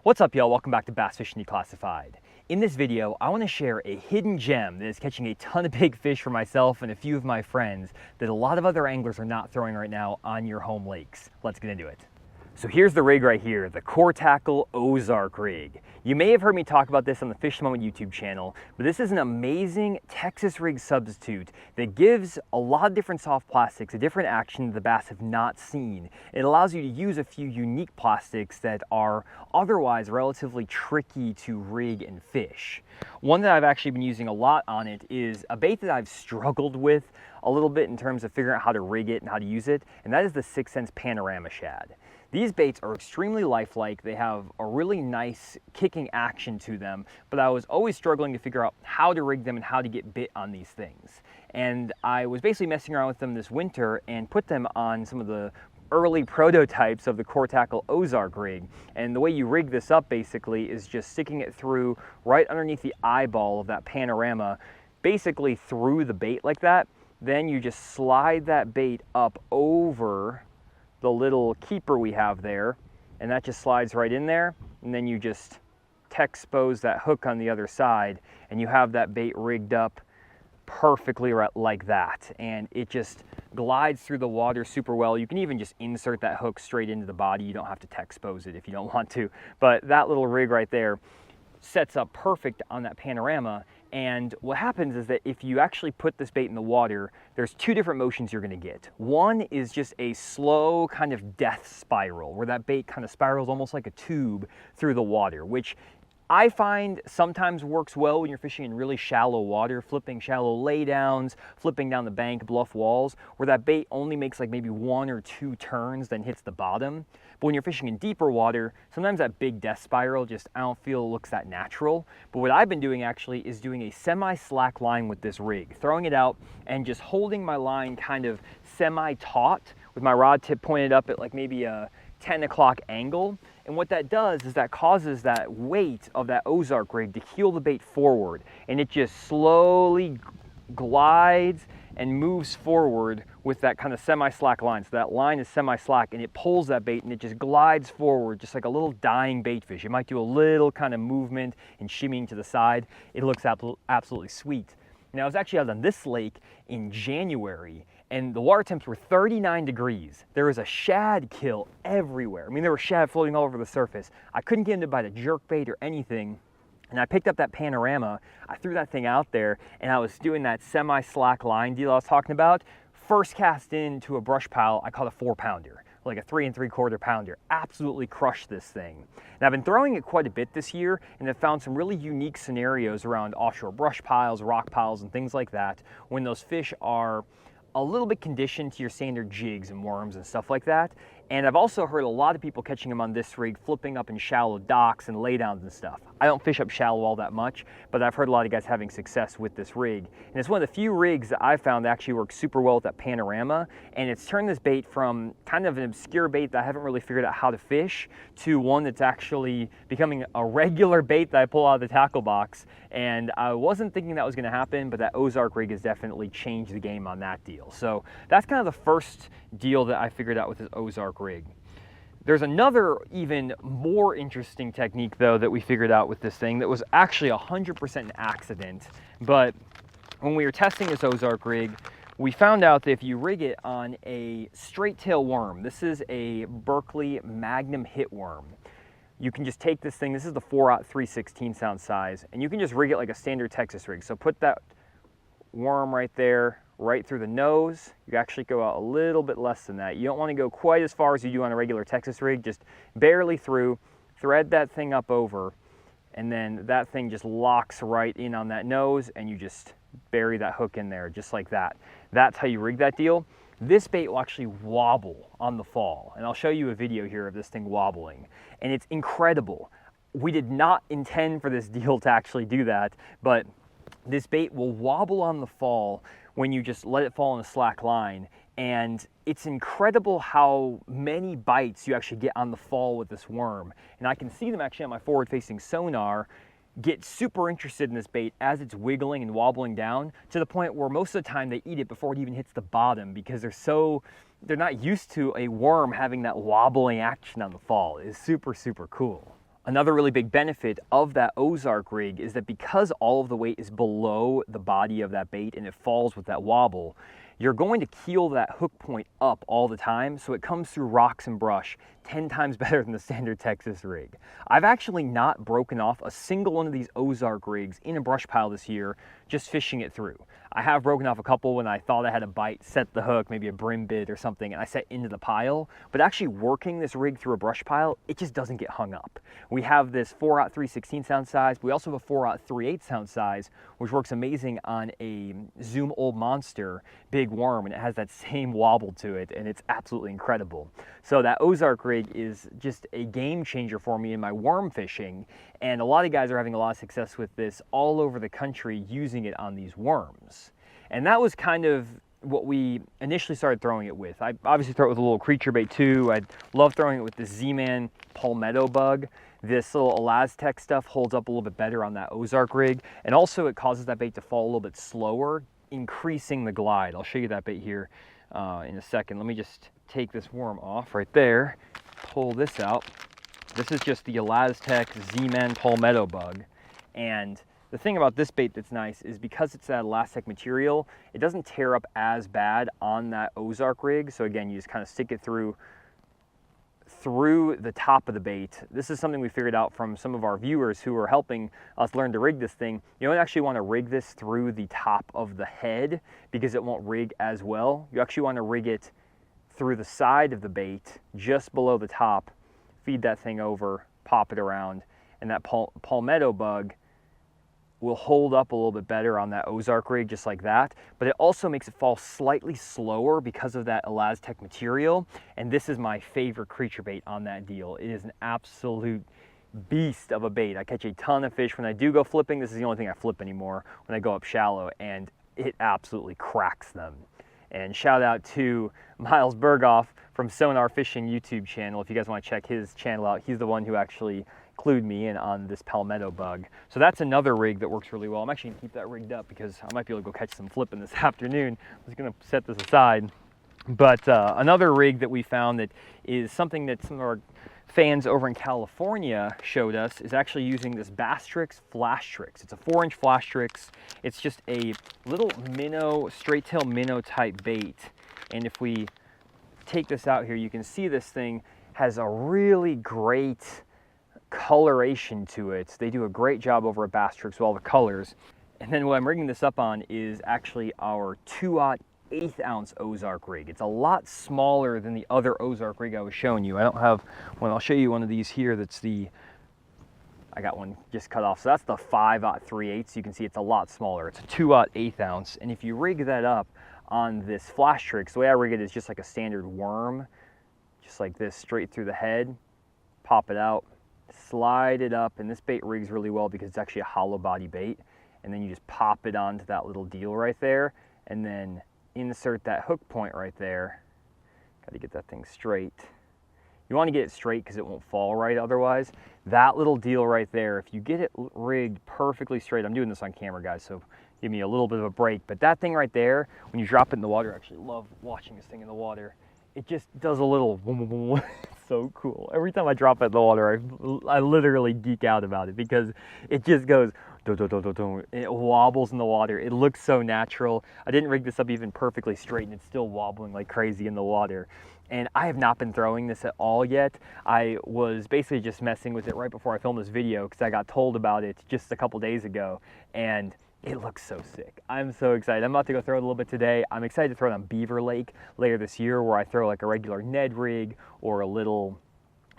What's up, y'all? Welcome back to Bass Fishing Declassified. In this video, I want to share a hidden gem that is catching a ton of big fish for myself and a few of my friends that a lot of other anglers are not throwing right now on your home lakes. Let's get into it. So here's the rig right here, the Core Tackle Ozark rig. You may have heard me talk about this on the Fish Moment YouTube channel, but this is an amazing Texas rig substitute that gives a lot of different soft plastics a different action that the bass have not seen. It allows you to use a few unique plastics that are otherwise relatively tricky to rig and fish. One that I've actually been using a lot on it is a bait that I've struggled with a little bit in terms of figuring out how to rig it and how to use it, and that is the 6 cents Panorama Shad. These baits are extremely lifelike. They have a really nice kicking action to them, but I was always struggling to figure out how to rig them and how to get bit on these things. And I was basically messing around with them this winter and put them on some of the early prototypes of the Core Tackle Ozark rig. And the way you rig this up basically is just sticking it through right underneath the eyeball of that panorama, basically through the bait like that. Then you just slide that bait up over the little keeper we have there, and that just slides right in there, and then you just expose that hook on the other side, and you have that bait rigged up perfectly right like that, and it just glides through the water super well. You can even just insert that hook straight into the body. You don't have to expose it if you don't want to, but that little rig right there sets up perfect on that panorama. And what happens is that if you actually put this bait in the water, there's two different motions you're gonna get. One is just a slow kind of death spiral, where that bait kind of spirals almost like a tube through the water, which I find sometimes works well when you're fishing in really shallow water, flipping shallow laydowns, flipping down the bank, bluff walls, where that bait only makes like maybe 1 or 2 turns, then hits the bottom. But when you're fishing in deeper water, sometimes that big death spiral just, I don't feel looks that natural. But what I've been doing actually is doing a semi-slack line with this rig, throwing it out and just holding my line kind of semi-taut with my rod tip pointed up at like maybe a 10 o'clock angle. And what that does is that causes that weight of that Ozark rig to heel the bait forward, and it just slowly glides and moves forward with that kind of semi-slack line. So that line is semi-slack, and it pulls that bait and it just glides forward just like a little dying bait fish. It might do a little kind of movement and shimmying to the side. It looks absolutely sweet. Now, I was actually out on this lake in January, and the water temps were 39 degrees. There was a shad kill everywhere. I mean, there were shad floating all over the surface. I couldn't get him to bite a jerk bait or anything. And I picked up that panorama, I threw that thing out there, and I was doing that semi-slack line deal I was talking about. First cast into a brush pile, I caught a 4-pounder, like a 3 3/4 pounder. Absolutely crushed this thing. And I've been throwing it quite a bit this year, and have found some really unique scenarios around offshore brush piles, rock piles, and things like that, when those fish are a little bit conditioned to your standard jigs and worms and stuff like that. And I've also heard a lot of people catching them on this rig, flipping up in shallow docks and laydowns and stuff. I don't fish up shallow all that much, but I've heard a lot of guys having success with this rig. And it's one of the few rigs that I've found that actually works super well with that panorama. And it's turned this bait from kind of an obscure bait that I haven't really figured out how to fish to one that's actually becoming a regular bait that I pull out of the tackle box. And I wasn't thinking that was gonna happen, but that Ozark rig has definitely changed the game on that deal. So that's kind of the first deal that I figured out with this Ozark rig. There's another even more interesting technique though that we figured out with this thing that was actually 100% an accident. But when we were testing this Ozark rig, we found out that if you rig it on a straight tail worm, this is a Berkeley Magnum hit worm, you can just take this thing, this is the 4/3/16 ounce size, and you can just rig it like a standard Texas rig. So put that worm right there, right through the nose. You actually go out a little bit less than that. You don't want to go quite as far as you do on a regular Texas rig, just barely through, thread that thing up over, and then that thing just locks right in on that nose, and you just bury that hook in there just like that. That's how you rig that deal. This bait will actually wobble on the fall, and I'll show you a video here of this thing wobbling, and it's incredible. We did not intend for this deal to actually do that, but this bait will wobble on the fall when you just let it fall on a slack line, and it's incredible how many bites you actually get on the fall with this worm. And I can see them actually on my forward-facing sonar get super interested in this bait as it's wiggling and wobbling down, to the point where most of the time they eat it before it even hits the bottom, because they're not used to a worm having that wobbling action on the fall. It's super, super cool. Another really big benefit of that Ozark rig is that because all of the weight is below the body of that bait and it falls with that wobble, you're going to keel that hook point up all the time, so it comes through rocks and brush 10 times better than the standard Texas rig. I've actually not broken off a single one of these Ozark rigs in a brush pile this year, just fishing it through. I have broken off a couple when I thought I had a bite, set the hook, maybe a brim bit or something, and I set into the pile, but actually working this rig through a brush pile, it just doesn't get hung up. We have this 4/0 3/16 ounce size, but we also have a 4/0 3/8 ounce size, which works amazing on a Zoom Old Monster big worm, and it has that same wobble to it, and it's absolutely incredible. So that Ozark rig is just a game changer for me in my worm fishing, and a lot of guys are having a lot of success with this all over the country using it on these worms. And that was kind of what we initially started throwing it with. I obviously throw it with a little creature bait too. I love throwing it with this Z-Man palmetto bug. This little Elastec stuff holds up a little bit better on that Ozark rig, and also it causes that bait to fall a little bit slower, increasing the glide. I'll show you that bait here in a second. Let me just take this worm off right there, pull this out. This is just the Elastec Z-Man palmetto bug, and the thing about this bait that's nice is because it's that Elastec material, it doesn't tear up as bad on that Ozark rig. So again, you just kind of stick it through the top of the bait. This is something we figured out from some of our viewers who are helping us learn to rig this thing. You don't actually want to rig this through the top of the head because it won't rig as well. You actually want to rig it through the side of the bait, just below the top, feed that thing over, pop it around, and that palmetto bug will hold up a little bit better on that Ozark rig, just like that. But it also makes it fall slightly slower because of that Elastec material. And this is my favorite creature bait on that deal. It is an absolute beast of a bait. I catch a ton of fish. When I do go flipping, this is the only thing I flip anymore when I go up shallow, and it absolutely cracks them. And shout out to Miles Berghoff from Sonar Fishing YouTube channel. If you guys want to check his channel out, he's the one who actually clued me in on this palmetto bug. So that's another rig that works really well. I'm actually gonna keep that rigged up because I might be able to go catch some flipping this afternoon. I'm just gonna set this aside. But another rig that we found that is something that some of our fans over in California showed us is actually using this Bass Tricks Flash Tricks. It's a 4-inch Flash Tricks. It's just a little minnow, straight tail minnow type bait. And if we take this out here, you can see this thing has a really great coloration to it. They do a great job over at Bass Tricks with all the colors. And then what I'm rigging this up on is actually our 2/0 1/8 ounce Ozark rig. It's a lot smaller than the other Ozark rig I was showing you. I don't have one. I'll show you one of these here. That's the, I got one just cut off. So that's the 5/0 3/8. You can see it's a lot smaller. It's a 2/0 1/8 ounce. And if you rig that up on this Flash Tricks, the way I rig it is just like a standard worm, just like this, straight through the head, pop it out, slide it up, and this bait rigs really well because it's actually a hollow body bait. And then you just pop it onto that little deal right there, and then insert that hook point right there. Got to get that thing straight. You want to get it straight because it won't fall right otherwise. That little deal right there, if you get it rigged perfectly straight, I'm doing this on camera, guys, so give me a little bit of a break, but that thing right there, when you drop it in the water, I actually love watching this thing in the water. It just does a little it's so cool. Every time I drop it in the water, I literally geek out about it because it just goes and it wobbles in the water. It looks so natural. I didn't rig this up even perfectly straight, and it's still wobbling like crazy in the water. And I have not been throwing this at all yet. I was basically just messing with it right before I filmed this video because I got told about it just a couple days ago, and it looks so sick. I'm so excited. I'm about to go throw it a little bit today. I'm excited to throw it on Beaver Lake later this year, where I throw like a regular Ned rig or a little,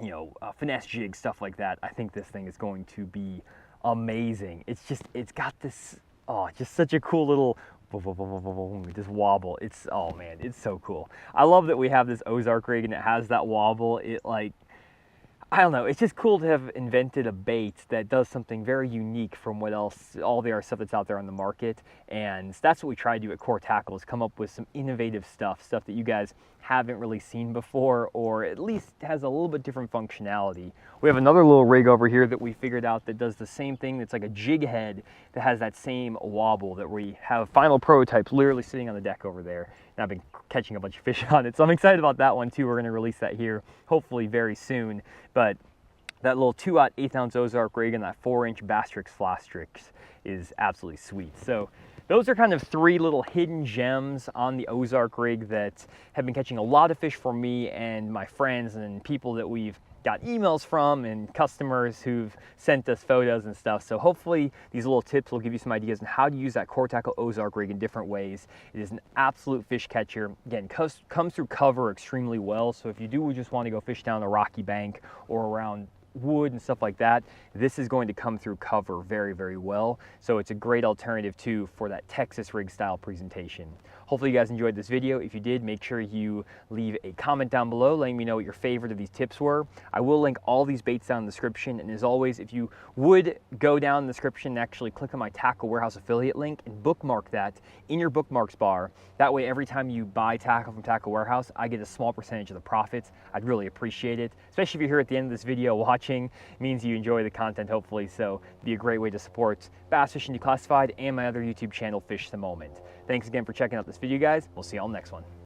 you know, finesse jig, stuff like that. I think this thing is going to be amazing. It's got this, oh, just such a cool little just wobble. It's, oh man, it's so cool. I love that we have this Ozark rig and it has that wobble. It, like, I don't know, it's just cool to have invented a bait that does something very unique from what else, all the other stuff that's out there on the market. And that's what we try to do at Core Tackle, is come up with some innovative stuff that you guys haven't really seen before, or at least has a little bit different functionality. We have another little rig over here that we figured out that does the same thing. It's like a jig head that has that same wobble, that we have final prototypes literally sitting on the deck over there. And I've been catching a bunch of fish on it, so I'm excited about that one too. We're going to release that here hopefully very soon. But That little 2/8 1/8 Ozark rig and that 4-inch Bastrix Flastrix is absolutely sweet. So those are kind of 3 little hidden gems on the Ozark rig that have been catching a lot of fish for me and my friends and people that we've got emails from and customers who've sent us photos and stuff. So hopefully these little tips will give you some ideas on how to use that core tackle Ozark rig in different ways. It is an absolute fish catcher. Again, comes through cover extremely well. So if you do just want to go fish down a rocky bank or around wood and stuff like that, this is going to come through cover very, very well. So it's a great alternative too for that Texas rig style presentation. Hopefully you guys enjoyed this video. If you did, make sure you leave a comment down below letting me know what your favorite of these tips were. I will link all these baits down in the description, and as always, if you would go down in the description and actually click on my Tackle Warehouse affiliate link and bookmark that in your bookmarks bar, that way every time you buy tackle from Tackle Warehouse, I get a small percentage of the profits. I'd really appreciate it, especially if you're here at the end of this video watching. It means you enjoy the content, hopefully, so it'd be a great way to support Bass Fishing Declassified and my other YouTube channel, Fish the Moment. Thanks again for checking out this video, guys. We'll see y'all next one.